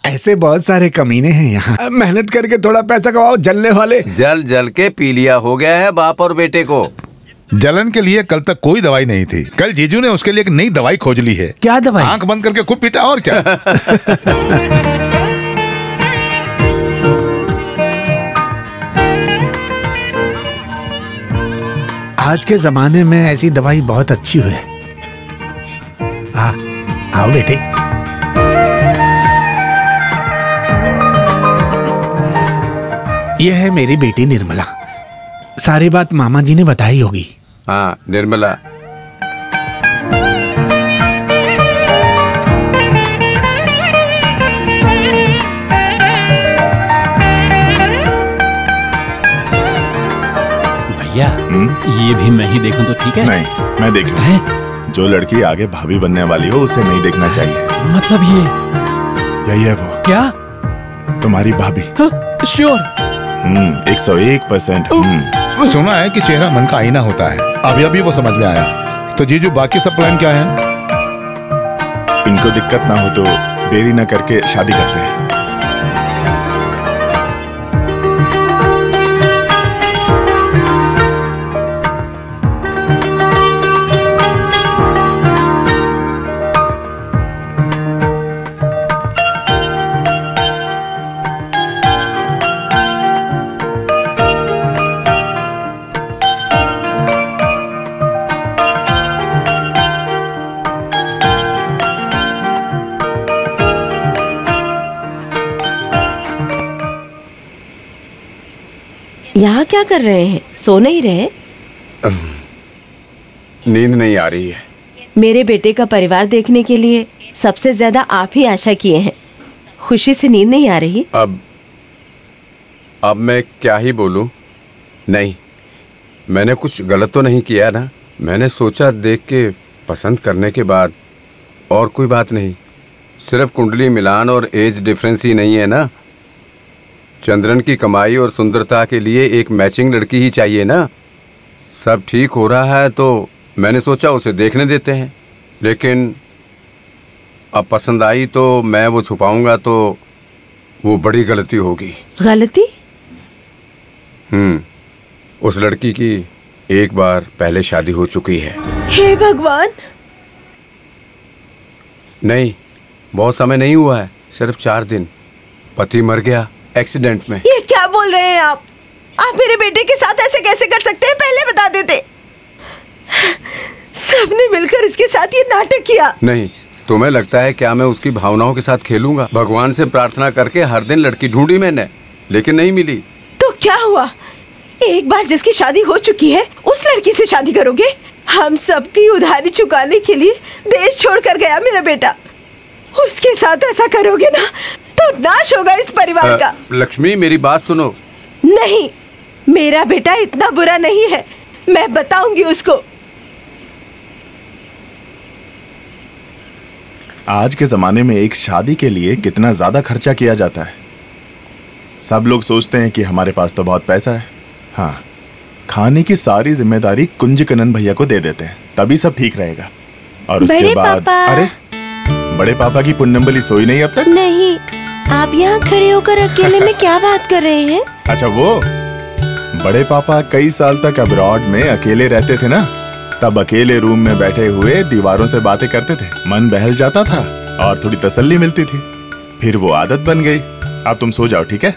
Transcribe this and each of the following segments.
ऐसे बहुत सारे कमीने हैं यहाँ। मेहनत करके थोड़ा पैसा कमाओ, जलने वाले। जल जल के पीलिया हो गया है बाप और बेटे को। जलन के लिए कल तक कोई दवाई नहीं थी, कल जीजू ने उसके लिए एक नई दवाई खोज ली है। क्या दवाई? आंख बंद करके खूब पीटा और क्या। आज के जमाने में ऐसी दवाई बहुत अच्छी हुई है। आओ बेटे। यह है मेरी बेटी निर्मला। सारी बात मामा जी ने बताई होगी। हाँ निर्मला। भैया ये भी मैं ही देखूं तो ठीक है? नहीं, मैं देख लूं। जो लड़की आगे भाभी बनने वाली हो उसे नहीं देखना चाहिए। मतलब ये यही है वो। क्या? तुम्हारी भाभी। श्योर? 101%। सुना है कि चेहरा मन का आईना होता है। अभी अभी वो समझ में आया। तो जीजू बाकी सब प्लान क्या है? इनको दिक्कत ना हो तो देरी ना करके शादी करते हैं। यहाँ क्या कर रहे हैं? सो नहीं रहे? नींद नहीं आ रही है। मेरे बेटे का परिवार देखने के लिए सबसे ज्यादा आप ही आशा किए हैं। खुशी से नींद नहीं आ रही? अब मैं क्या ही बोलूं? नहीं, मैंने कुछ गलत तो नहीं किया ना। मैंने सोचा देख के पसंद करने के बाद और कोई बात नहीं। सिर्फ कुंडली मिलान और एज डिफरेंस ही नहीं है ना। चंद्रन की कमाई और सुंदरता के लिए एक मैचिंग लड़की ही चाहिए ना। सब ठीक हो रहा है तो मैंने सोचा उसे देखने देते हैं। लेकिन अब पसंद आई तो मैं वो छुपाऊंगा तो वो बड़ी गलती होगी। गलती? उस लड़की की एक बार पहले शादी हो चुकी है। हे भगवान! नहीं, बहुत समय नहीं हुआ है, सिर्फ 4 दिन। पति मर गया एक्सीडेंट में। ये क्या बोल रहे हैं आप? आप मेरे बेटे के साथ ऐसे कैसे कर सकते हैं? पहले बता देते। सबने मिलकर उसके साथ ये नाटक किया। नहीं, तुम्हें लगता है क्या मैं उसकी भावनाओं के साथ खेलूंगा? भगवान से प्रार्थना करके हर दिन लड़की ढूंढी मैंने, लेकिन नहीं मिली। तो क्या हुआ? एक बार जिसकी शादी हो चुकी है उस लड़की से शादी करोगे? हम सबकी उधारी चुकाने के लिए देश छोड़कर गया मेरा बेटा। उसके साथ ऐसा करोगे ना तो नाश होगा इस परिवार का। लक्ष्मी मेरी बात सुनो। नहीं, मेरा बेटा इतना बुरा नहीं है। मैं बताऊंगी उसको। आज के जमाने में एक शादी के लिए कितना ज्यादा खर्चा किया जाता है। सब लोग सोचते हैं कि हमारे पास तो बहुत पैसा है। हाँ, खाने की सारी जिम्मेदारी कुंजकनन भैया को दे देते हैं, तभी सब ठीक रहेगा। और उसके बाद अरे बड़े पापा की पुन्नम्बली सोई नहीं अब तक? नहीं, आप यहाँ खड़े होकर अकेले में क्या बात कर रहे हैं? अच्छा, वो बड़े पापा कई साल तक अब्रॉड में अकेले रहते थे ना, तब अकेले रूम में बैठे हुए दीवारों से बातें करते थे। मन बहल जाता था और थोड़ी तसल्ली मिलती थी। फिर वो आदत बन गई। अब तुम सो जाओ, ठीक है?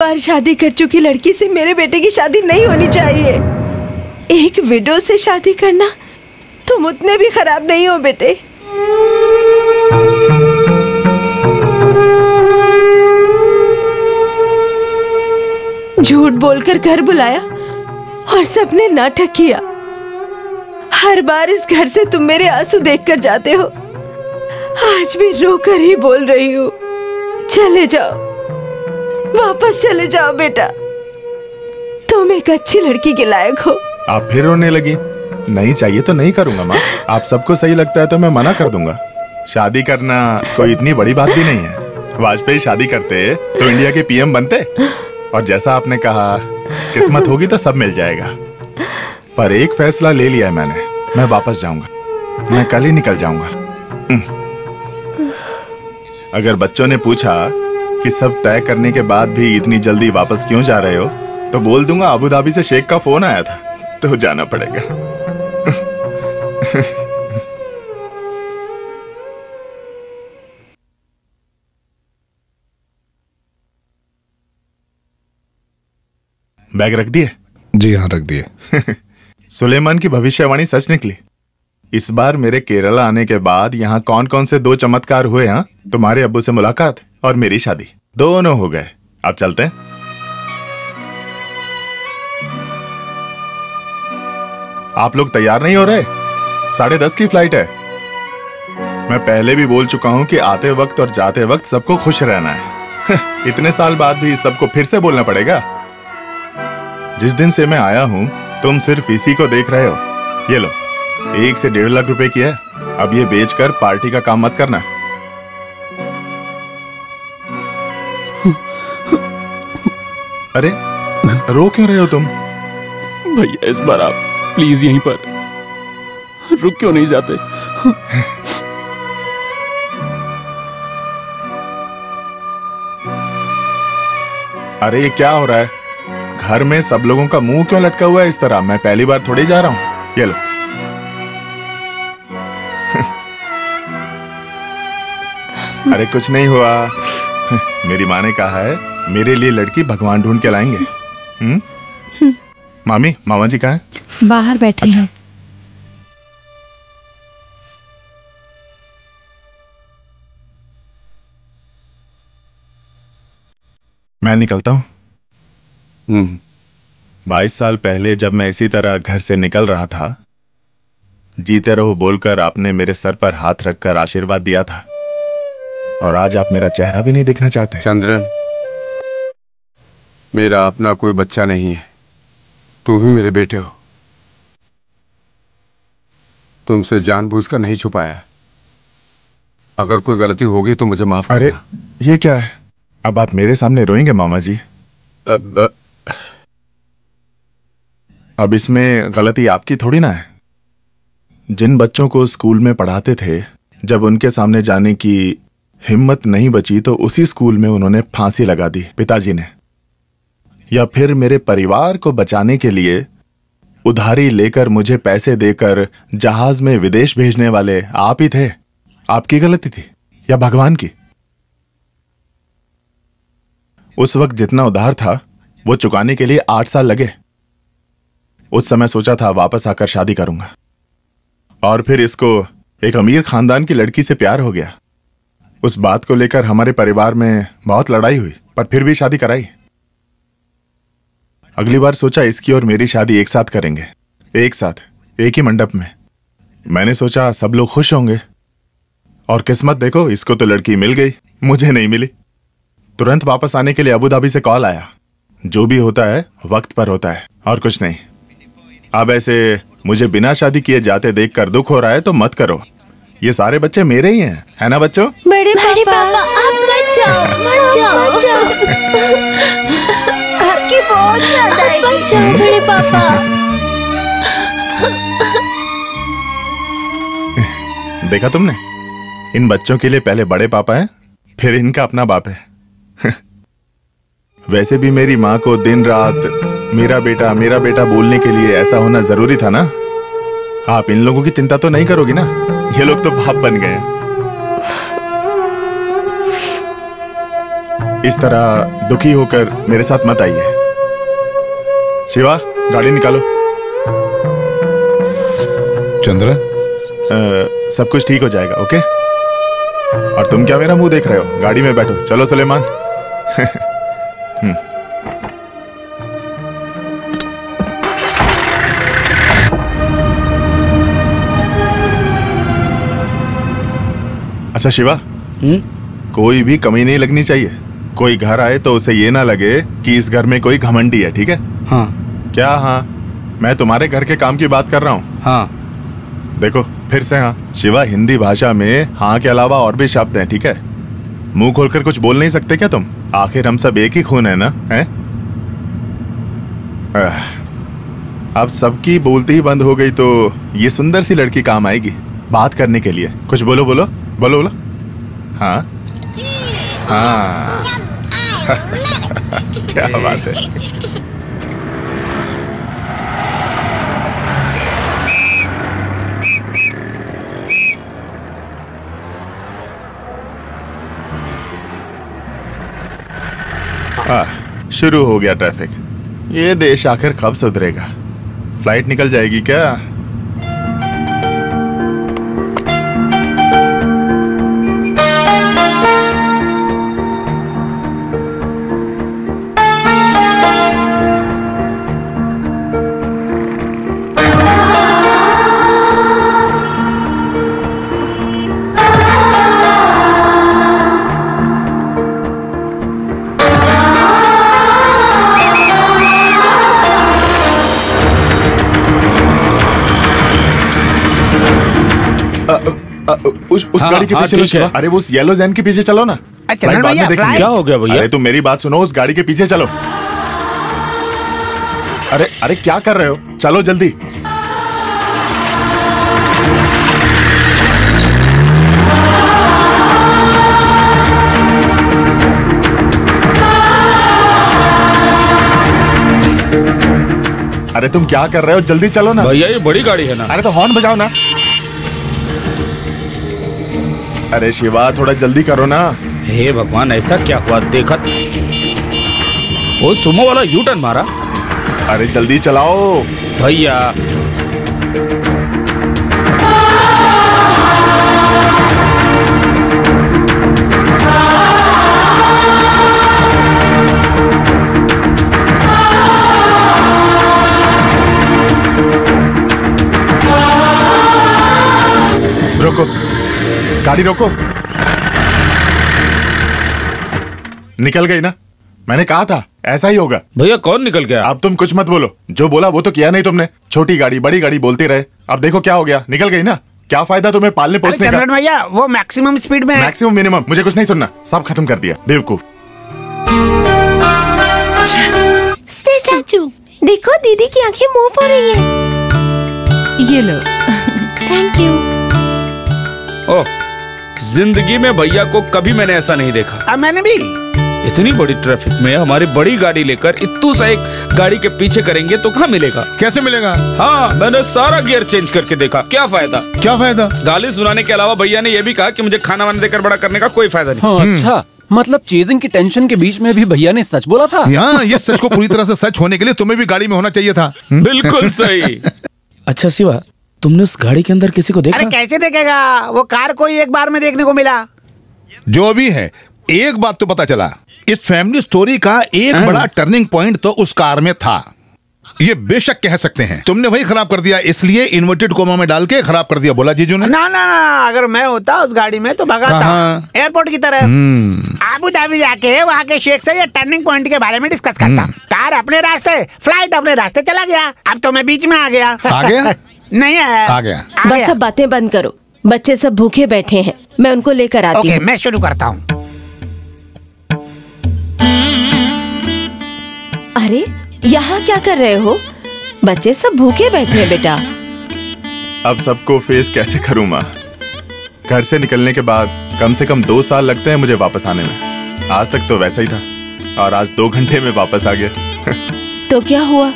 बार शादी कर चुकी लड़की से मेरे बेटे की शादी नहीं होनी चाहिए। एक विडो से शादी करना, तुम उतने भी खराब नहीं हो बेटे। झूठ बोलकर घर बुलाया और सबने नाटक किया। हर बार इस घर से तुम मेरे आंसू देखकर जाते हो। आज भी रोकर ही बोल रही हूँ, चले जाओ, वापस चले जाओ बेटा। तुम एक अच्छी लड़की के लायक हो। आप फिर रोने लगी। नहीं चाहिए तो नहीं करूंगा माँ। आप सबको सही लगता है तो मैं मना कर दूंगा। शादी करना कोई इतनी बड़ी बात भी नहीं है। वाजपेयी शादी करते तो इंडिया के पीएम बनते। और जैसा आपने कहा, किस्मत होगी तो सब मिल जाएगा। पर एक फैसला ले लिया है मैंने, मैं वापस जाऊंगा। मैं कल ही निकल जाऊंगा। अगर बच्चों ने पूछा कि सब तय करने के बाद भी इतनी जल्दी वापस क्यों जा रहे हो, तो बोल दूंगा अबू धाबी से शेख का फोन आया था, तो जाना पड़ेगा। बैग रख दिए? जी हाँ, रख दिए। सुलेमान की भविष्यवाणी सच निकली। इस बार मेरे केरला आने के बाद यहाँ कौन कौन से 2 चमत्कार हुए। हाँ, तुम्हारे अब्बू से मुलाकात और मेरी शादी, दोनों हो गए। अब चलते हैं। आप लोग तैयार नहीं हो रहे? 10:30 की फ्लाइट है। मैं पहले भी बोल चुका हूँ कि आते वक्त और जाते वक्त सबको खुश रहना है। इतने साल बाद भी सबको फिर से बोलना पड़ेगा। जिस दिन से मैं आया हूँ तुम सिर्फ इसी को देख रहे हो। ये लो, 1 से 1.5 लाख रुपए की है। अब ये बेचकर पार्टी का काम मत करना। अरे रो क्यों रहे हो तुम? भैया इस बार आप प्लीज यहीं पर रुक क्यों नहीं जाते? अरे ये क्या हो रहा है? घर में सब लोगों का मुंह क्यों लटका हुआ है इस तरह? मैं पहली बार थोड़ी जा रहा हूं। ये लो। अरे कुछ नहीं हुआ। मेरी माँ ने कहा है मेरे लिए लड़की भगवान ढूंढ के लाएंगे। मामी, मामा जी कहाँ हैं? बाहर बैठे हैं। मैं निकलता हूँ। 22 साल पहले जब मैं इसी तरह घर से निकल रहा था, जीते रहो बोलकर आपने मेरे सर पर हाथ रखकर आशीर्वाद दिया था। और आज आप मेरा चेहरा भी नहीं देखना चाहते। चंद्रन, मेरा अपना कोई बच्चा नहीं है। तुम ही मेरे बेटे हो। तुमसे जानबूझकर नहीं छुपाया। अगर कोई गलती होगी तो मुझे माफ करना। अरे ये क्या है? अब आप मेरे सामने रोएंगे मामा जी? अब इसमें गलती आपकी थोड़ी ना है। जिन बच्चों को स्कूल में पढ़ाते थे, जब उनके सामने जाने की हिम्मत नहीं बची तो उसी स्कूल में उन्होंने फांसी लगा दी, पिताजी ने। या फिर मेरे परिवार को बचाने के लिए उधारी लेकर मुझे पैसे देकर जहाज में विदेश भेजने वाले आप ही थे। आपकी गलती थी या भगवान की? उस वक्त जितना उधार था वो चुकाने के लिए 8 साल लगे। उस समय सोचा था वापस आकर शादी करूंगा, और फिर इसको एक अमीर खानदान की लड़की से प्यार हो गया। उस बात को लेकर हमारे परिवार में बहुत लड़ाई हुई, पर फिर भी शादी कराई। अगली बार सोचा इसकी और मेरी शादी एक साथ करेंगे, एक साथ, एक ही मंडप में। मैंने सोचा सब लोग खुश होंगे, और किस्मत देखो, इसको तो लड़की मिल गई, मुझे नहीं मिली। तुरंत वापस आने के लिए अबू धाबी से कॉल आया। जो भी होता है वक्त पर होता है, और कुछ नहीं। अब ऐसे मुझे बिना शादी किए जाते देखकर दुख हो रहा है तो मत करो। ये सारे बच्चे मेरे ही हैं, है ना बच्चों? बड़े पापा आप मत जाओ, मत जाओ, मत जाओ। आपकी बहुत याद आएगी। मत जाओ बड़े पापा। देखा तुमने? इन बच्चों के लिए पहले बड़े पापा हैं, फिर इनका अपना बाप है। वैसे भी मेरी माँ को दिन रात मेरा बेटा बोलने के लिए ऐसा होना जरूरी था ना। आप इन लोगों की चिंता तो नहीं करोगी ना? ये लोग तो बाप बन गए। इस तरह दुखी होकर मेरे साथ मत आइए। शिवा, गाड़ी निकालो। चंद्र, सब कुछ ठीक हो जाएगा, ओके? और तुम क्या मेरा मुंह देख रहे हो? गाड़ी में बैठो। चलो सुलेमान। अच्छा शिवा, कोई भी कमी नहीं लगनी चाहिए। कोई घर आए तो उसे ये ना लगे कि इस घर में कोई घमंडी है, ठीक है? हाँ। क्या हाँ? मैं तुम्हारे घर के काम की बात कर रहा हूँ। हाँ। देखो फिर से हाँ। शिवा, हिंदी भाषा में हाँ के अलावा और भी शब्द हैं, ठीक है? मुंह खोलकर कुछ बोल नहीं सकते क्या तुम? आखिर हम सब एक ही खून है ना, हैं? अब सबकी बोलती ही बंद हो गई तो ये सुंदर सी लड़की काम आएगी बात करने के लिए। कुछ बोलो बोलो बोलो बोलो। हाँ हाँ क्या बात है। शुरू हो गया ट्रैफिक। ये देश आखिर कब सुधरेगा? फ्लाइट निकल जाएगी क्या? उस गाड़ी के पीछे चलो। अरे वो येलो ज़ैन के पीछे चलो ना। अच्छा क्या हो गया भैया? अरे तुम मेरी बात सुनो, उस गाड़ी के पीछे चलो। अरे अरे क्या कर रहे हो? चलो जल्दी। अरे तुम क्या कर रहे हो? जल्दी चलो ना भैया, ये बड़ी गाड़ी है ना। अरे तो हॉर्न बजाओ ना। अरे शिवा, थोड़ा जल्दी करो ना। हे भगवान, ऐसा क्या हुआ? देखा वो सुमो वाला यू टर्न मारा। अरे जल्दी चलाओ भैया। रोको, गाड़ी रोको। निकल गई ना? मैंने कहा था ऐसा ही होगा। भैया कौन निकल गया? अब तुम कुछ मत बोलो। जो बोला वो तो किया नहीं तुमने। छोटी गाड़ी बड़ी गाड़ी बोलते रहे। अब देखो क्या हो गया, निकल गई ना। क्या फायदा तुम्हें पालने पोसने का? भैया वो मैक्सिमम स्पीड में। मैक्सिमम मिनिमम मुझे कुछ नहीं सुनना। सब खत्म कर दिया बेवकूफ। स्टैचू। देखो दीदी की आंखें मूव हो रही है। ये लो। Thank you. ओह, जिंदगी में भैया को कभी मैंने ऐसा नहीं देखा। मैंने भी। इतनी बड़ी ट्रैफिक में हमारी बड़ी गाड़ी लेकर इत्तू सा एक गाड़ी के पीछे करेंगे तो कहाँ मिलेगा? कैसे मिलेगा? हाँ, मैंने सारा गियर चेंज करके देखा। क्या फायदा? क्या फायदा? गाली सुनाने के अलावा भैया ने यह भी कहा कि मुझे खाना वाना देकर बड़ा करने का कोई फायदा नहीं। हाँ, अच्छा, मतलब चेजिंग की टेंशन के बीच में भी भैया ने सच बोला था। यहाँ ये सच को पूरी तरह से सच होने के लिए तुम्हें भी गाड़ी में होना चाहिए था। बिल्कुल सही। अच्छा शिवा, तुमने उस गाड़ी के अंदर किसी को देखा? अरे कैसे देखेगा? वो कार को ही एक बार में देखने को मिला। जो भी है, एक बात तो पता चला, इस फैमिली स्टोरी का एक बड़ा टर्निंग पॉइंट तो उस कार में था। ये बेशक कह सकते हैं तुमने वही खराब कर दिया, इसलिए इन्वर्टेड कोमा में डाल के खराब कर दिया। बोला जीजू ने? ना ना ना, अगर मैं होता उस गाड़ी में तो भगाता एयरपोर्ट की तरफ। आबू धाबी जाके वहाँ के शेख से ये टर्निंग पॉइंट के बारे में डिस्कस करता। कार अपने रास्ते, फ्लाइट अपने रास्ते चला गया। अब तो मैं बीच में आ गया। आ गया? नहीं है। आ गया। बस सब बातें बंद करो। बच्चे सब भूखे बैठे हैं, मैं उनको लेकर आती हूँ। मैं शुरू करता हूँ। अरे यहाँ क्या कर रहे हो? बच्चे सब भूखे बैठे हैं बेटा। अब सबको फेस कैसे करूँ माँ? घर से निकलने के बाद कम से कम 2 साल लगते हैं मुझे वापस आने में। आज तक तो वैसा ही था और आज 2 घंटे में वापस आ गया। तो क्या हुआ?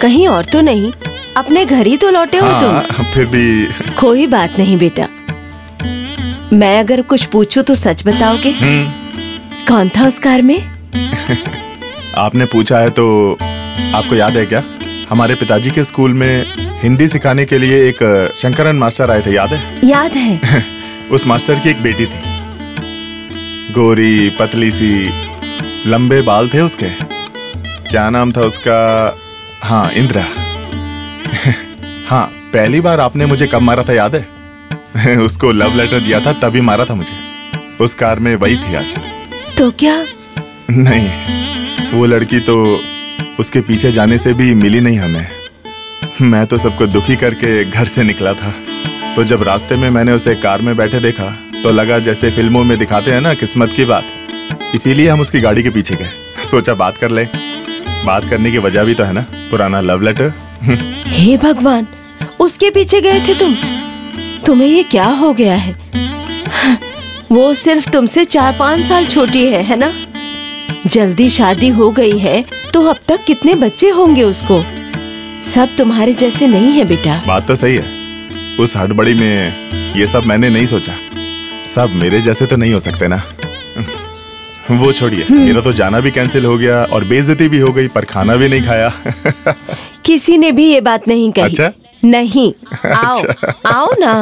कहीं और तो नहीं? अपने घर ही तो लौटे हो तुम। फिर भी कोई बात नहीं बेटा। मैं अगर कुछ पूछूं तो सच बताओगे? कौन था उस कार में? आपने पूछा है तो आपको याद है क्या? हमारे पिताजी के स्कूल में हिंदी सिखाने के लिए एक शंकरन मास्टर आए थे, याद है? याद है। उस मास्टर की एक बेटी थी, गोरी पतली सी, लंबे बाल थे उसके। क्या नाम था उसका? हाँ, इंदिरा। हाँ, पहली बार आपने मुझे कब मारा था याद है? उसको लव लेटर दिया था तभी मारा था मुझे। उस कार में वही थी आज। तो क्या? नहीं, वो लड़की तो उसके पीछे जाने से भी मिली नहीं हमें। मैं तो सबको दुखी करके घर से निकला था, तो जब रास्ते में मैंने उसे कार में बैठे देखा तो लगा जैसे फिल्मों में दिखाते हैं ना, किस्मत की बात। इसीलिए हम उसकी गाड़ी के पीछे गए। सोचा बात कर ले। बात करने की वजह भी तो है ना, पुराना लव लेटर। हे भगवान, उसके पीछे गए थे तुम? तुम्हें ये क्या हो गया है? वो सिर्फ तुमसे 4-5 साल छोटी है ना? जल्दी शादी हो गई है तो अब तक कितने बच्चे होंगे उसको। सब तुम्हारे जैसे नहीं है बेटा। बात तो सही है। उस हड़बड़ी में ये सब मैंने नहीं सोचा। सब मेरे जैसे तो नहीं हो सकते ना। वो छोड़िए, मेरा तो जाना भी कैंसिल हो गया और बेइज्जती भी हो गई, पर खाना भी नहीं खाया। किसी ने भी ये बात नहीं कही। अच्छा? नहीं। आओ, आओ ना।